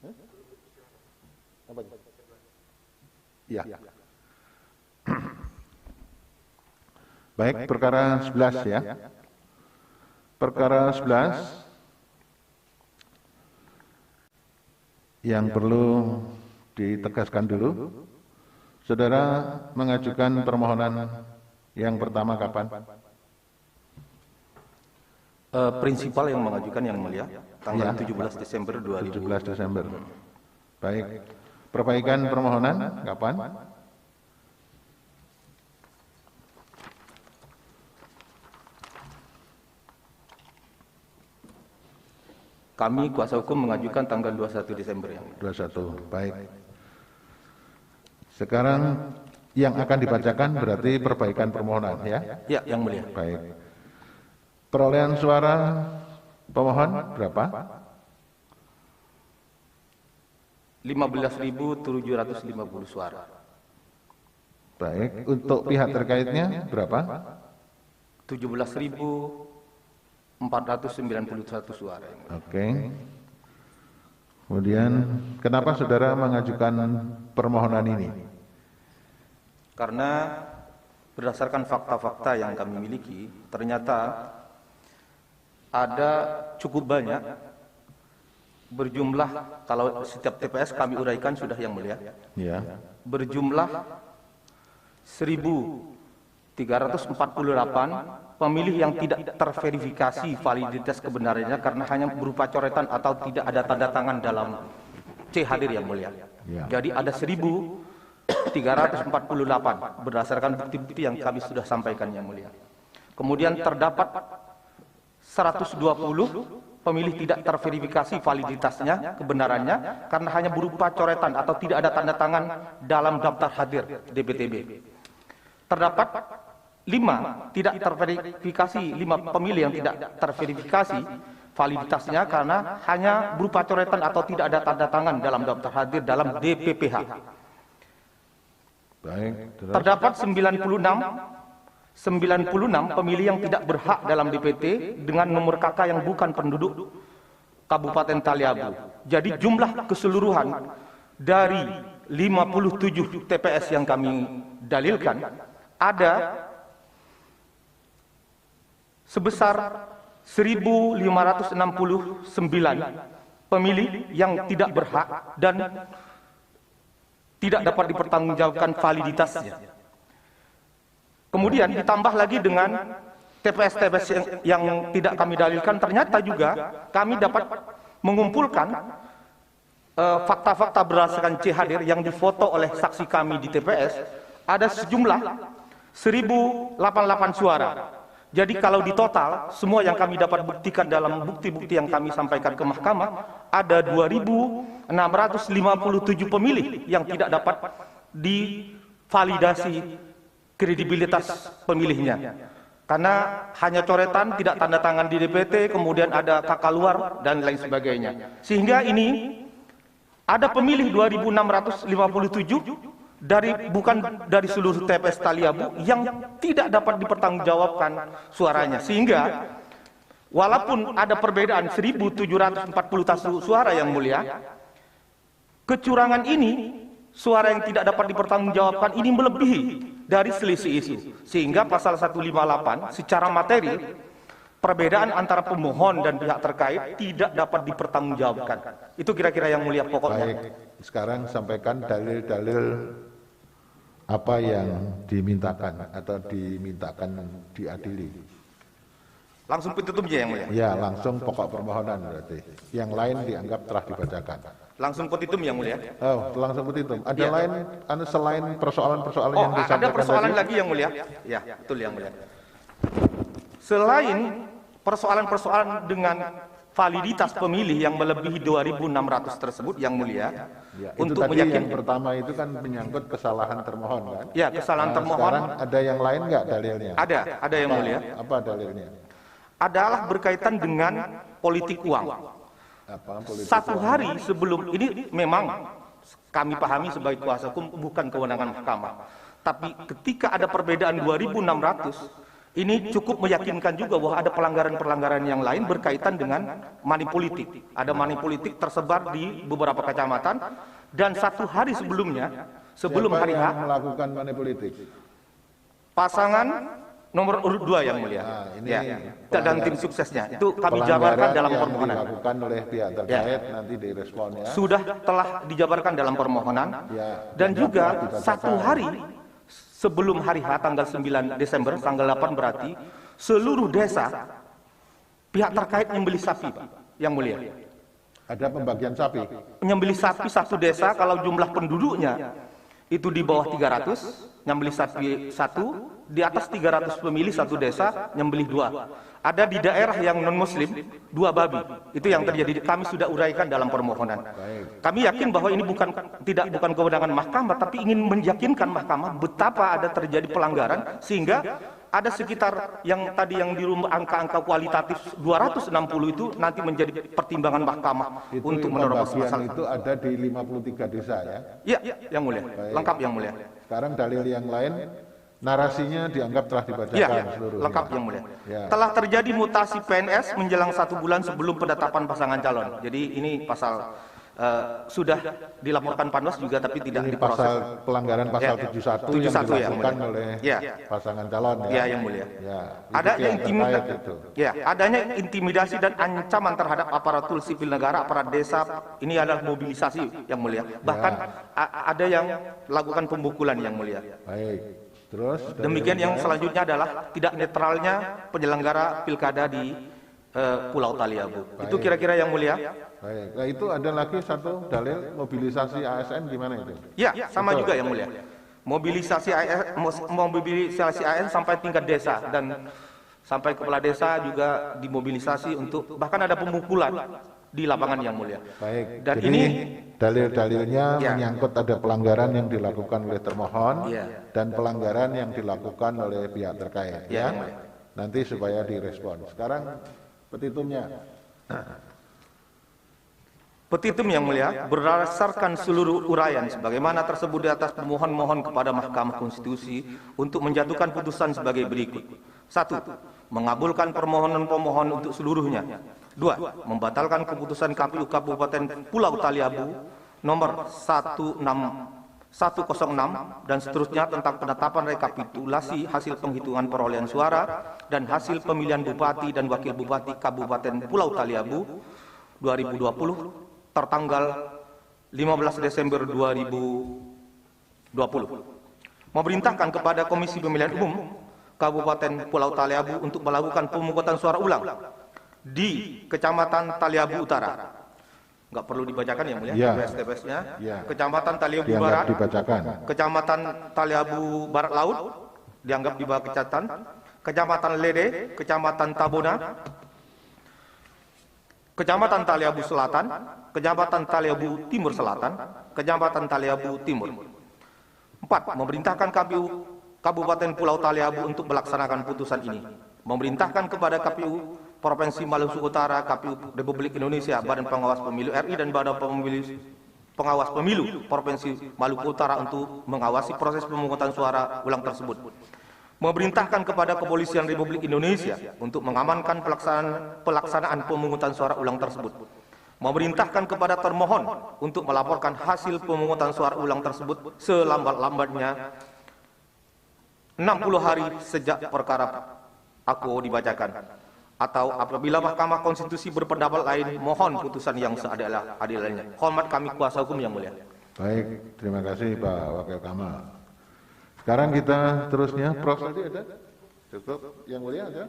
Apa itu? Ya. Baik, perkara 11 ya. Perkara 11 yang perlu ditegaskan dulu. Saudara mengajukan permohonan yang pertama kapan? Prinsipal yang mengajukan yang mulia, tanggal 17 Desember 2000. 17 Desember. Baik. Perbaikan permohonan kapan? Kami kuasa hukum mengajukan tanggal 21 Desember yang mulia. 21. Baik. Sekarang yang akan dibacakan berarti perbaikan permohonan ya? Ya, yang mulia. Baik. Perolehan suara pemohon berapa? 15.750 suara. Baik. Untuk pihak terkaitnya berapa? 17.491 suara. Yang mulia. Oke. Kemudian kenapa saudara mengajukan permohonan ini? Karena berdasarkan fakta-fakta yang kami miliki, ternyata ada cukup banyak, berjumlah, kalau setiap TPS kami uraikan sudah yang mulia, Ya. berjumlah 1.348 pemilih yang tidak terverifikasi validitas kebenarannya karena hanya berupa coretan atau tidak ada tanda tangan dalam C hadir yang mulia. Ya. Jadi ada 1.348 berdasarkan bukti-bukti yang kami sudah sampaikan yang mulia. Kemudian terdapat 120 pemilih tidak terverifikasi validitasnya, kebenarannya karena hanya berupa coretan atau tidak ada tanda tangan dalam daftar hadir DPTB. Terdapat 5 tidak terverifikasi, 5 pemilih yang tidak terverifikasi validitasnya karena hanya berupa coretan atau tidak ada tanda tangan dalam daftar hadir dalam DPPH. Baik. Terus. Terdapat 96 pemilih yang tidak berhak dalam DPT dengan nomor KK yang bukan penduduk Kabupaten Taliabu. Jadi jumlah keseluruhan dari 57 TPS yang kami dalilkan ada sebesar 1.569 pemilih yang tidak berhak dan tidak dapat dipertanggungjawabkan validitasnya. Kemudian ditambah lagi dengan TPS-TPS yang tidak kami dalilkan, ternyata juga kami dapat mengumpulkan fakta-fakta berdasarkan C hadir yang difoto oleh saksi kami di TPS, ada sejumlah 1.088 suara. Jadi kalau di total, semua yang kami dapat buktikan dalam bukti-bukti yang kami sampaikan ke mahkamah, ada 2.657 pemilih yang tidak dapat divalidasi kredibilitas pemilihnya. Karena hanya coretan, tidak tanda tangan di DPT, kemudian ada kakak luar, dan lain sebagainya. Sehingga ini ada pemilih 2.657 bukan dari seluruh TPS Taliabu yang tidak dapat dipertanggungjawabkan suaranya. Sehingga walaupun ada perbedaan 1.741 suara yang mulia, kecurangan ini, suara yang tidak dapat dipertanggungjawabkan ini melebihi dari selisih isu. Sehingga pasal 158 secara materi, perbedaan antara pemohon dan pihak terkait tidak dapat dipertanggungjawabkan. Itu kira-kira yang mulia pokoknya. Baik. Sekarang sampaikan dalil-dalil apa yang dimintakan atau dimintakan diadili. Langsung petitumnya yang mulia. Ya, langsung pokok permohonan berarti. Yang lain dianggap telah dibacakan. Langsung petitum yang mulia. Oh, langsung petitum. Ada Ya. lain selain persoalan-persoalan yang Ada disampaikan persoalan tadi? lagi yang mulia. Ya, betul yang mulia. Selain persoalan-persoalan dengan validitas pemilih yang melebihi 2.600 tersebut yang mulia, Ya, untuk itu tadi yang meyakinkan. pertama itu kan menyangkut kesalahan termohon kan? Ya, kesalahan Nah, termohon sekarang ada yang lain nggak dalilnya? ada yang mulia. Apa dalilnya? Adalah berkaitan dengan politik uang. Apa politik? Satu hari sebelum ini memang kami pahami sebagai kuasa hukum bukan kewenangan mahkamah. Tapi ketika ada perbedaan 2.600 ini cukup meyakinkan juga bahwa ada pelanggaran-pelanggaran yang lain berkaitan dengan money politik. Ada money politik tersebar di beberapa kecamatan, dan 1 hari sebelumnya, sebelum Siapa hari H, yang melakukan money politik? pasangan nomor urut 2 yang mulia. Nah, ini Dan tim suksesnya. Itu kami pelanggaran jabarkan dalam yang permohonan. dilakukan oleh pihak terkait, nanti direspon ya. Sudah telah dijabarkan dalam permohonan. Ya, Dan juga dibacakan. 1 hari sebelum hari H tanggal 9 Desember, tanggal 8 berarti, seluruh desa pihak terkait menyembelih sapi, Pak, yang mulia. Ada pembagian sapi. Menyembelih sapi satu desa kalau jumlah penduduknya itu di bawah 300, nyembelih sapi 1, di atas 300 pemilih satu desa, nyembelih 2. Ada di daerah yang non-muslim 2 babi. Itu yang terjadi. Kami sudah uraikan dalam permohonan. Kami yakin bahwa ini bukan kewenangan mahkamah, tapi ingin meyakinkan mahkamah betapa ada terjadi pelanggaran, sehingga ada sekitar yang tadi yang di rumah angka-angka kualitatif 260 itu nanti menjadi pertimbangan mahkamah Itu untuk menerobos pembagian masalah. itu ada di 53 desa ya. Iya, yang mulia. Lengkap yang mulia. Sekarang dalil yang lain, narasinya dianggap telah dibacakan Iya, seluruhnya. lengkap yang mulia. Ya. Telah terjadi mutasi PNS menjelang 1 bulan sebelum penetapan pasangan calon. Jadi ini pasal sudah dilaporkan Panwas juga, tapi tidak Ini diproses. pasal pelanggaran pasal 71 yang 71 ya, dilakukan mulia. oleh Ya. pasangan calon ya. Ya, yang mulia. Ya, Adanya intimidasi itu. adanya intimidasi dan ancaman terhadap aparatur sipil negara, aparat desa, ini adalah mobilisasi yang mulia. Bahkan ada yang lakukan pembukulan yang mulia. Baik. Terus Demikian yang selanjutnya adalah tidak netralnya penyelenggara pilkada di Pulau Taliabu. Itu kira-kira yang mulia. baik. Nah, itu ada lagi satu dalil mobilisasi ASN gimana itu? Ya, sama juga yang mulia. Mobilisasi ASN sampai tingkat desa, dan sampai kepala desa juga dimobilisasi untuk, bahkan ada pemukulan di lapangan yang mulia. Baik. Dan Jadi ini dalil-dalilnya Ya. menyangkut ada pelanggaran yang dilakukan oleh termohon Ya. dan pelanggaran yang dilakukan oleh pihak terkait Ya, ya. yang mulia. Nanti supaya direspon. Sekarang petitumnya. petitum yang mulia berdasarkan seluruh uraian sebagaimana tersebut di atas, pemohon mohon kepada Mahkamah Konstitusi untuk menjatuhkan putusan sebagai berikut. 1. Mengabulkan permohonan pemohon untuk seluruhnya. 2. Membatalkan keputusan KPU Kabupaten Pulau Taliabu nomor 106 dan seterusnya tentang penetapan rekapitulasi hasil penghitungan perolehan suara dan hasil pemilihan Bupati dan Wakil Bupati Kabupaten Pulau Taliabu 2020 tertanggal 15 Desember 2020. Memerintahkan kepada Komisi Pemilihan Umum Kabupaten Pulau Taliabu untuk melakukan pemungutan suara ulang di Kecamatan Taliabu Utara. Enggak perlu dibacakan ya mulia, Ya. TPS-TPS-nya. Ya. Kecamatan Taliabu Dianggap Barat, dibacakan. Kecamatan Taliabu Barat Laut, dianggap di bawah kecamatan. Kecamatan Lede, Kecamatan Tabona, Kecamatan Taliabu Selatan, Kecamatan Taliabu Timur Selatan, Kecamatan Taliabu Timur. 4. Memerintahkan KPU Kabupaten Pulau Taliabu untuk melaksanakan putusan ini. Memerintahkan kepada KPU Provinsi Maluku Utara, KPU Republik Indonesia, Badan Pengawas Pemilu RI dan Badan Pengawas Pemilu Provinsi Maluku Utara untuk mengawasi proses pemungutan suara ulang tersebut. Memerintahkan kepada Kepolisian Republik Indonesia untuk mengamankan pelaksanaan pemungutan suara ulang tersebut. Memerintahkan kepada termohon untuk melaporkan hasil pemungutan suara ulang tersebut selambat-lambatnya 60 hari sejak perkara aku dibacakan. Atau apabila Mahkamah Konstitusi berpendapat lain, mohon putusan yang seadil-adilnya. Hormat kami kuasa hukum yang mulia. Baik, terima kasih Pak Wakil Kamal. Sekarang kita terusnya, Prof tadi ada? Cukup, yang mulia ada?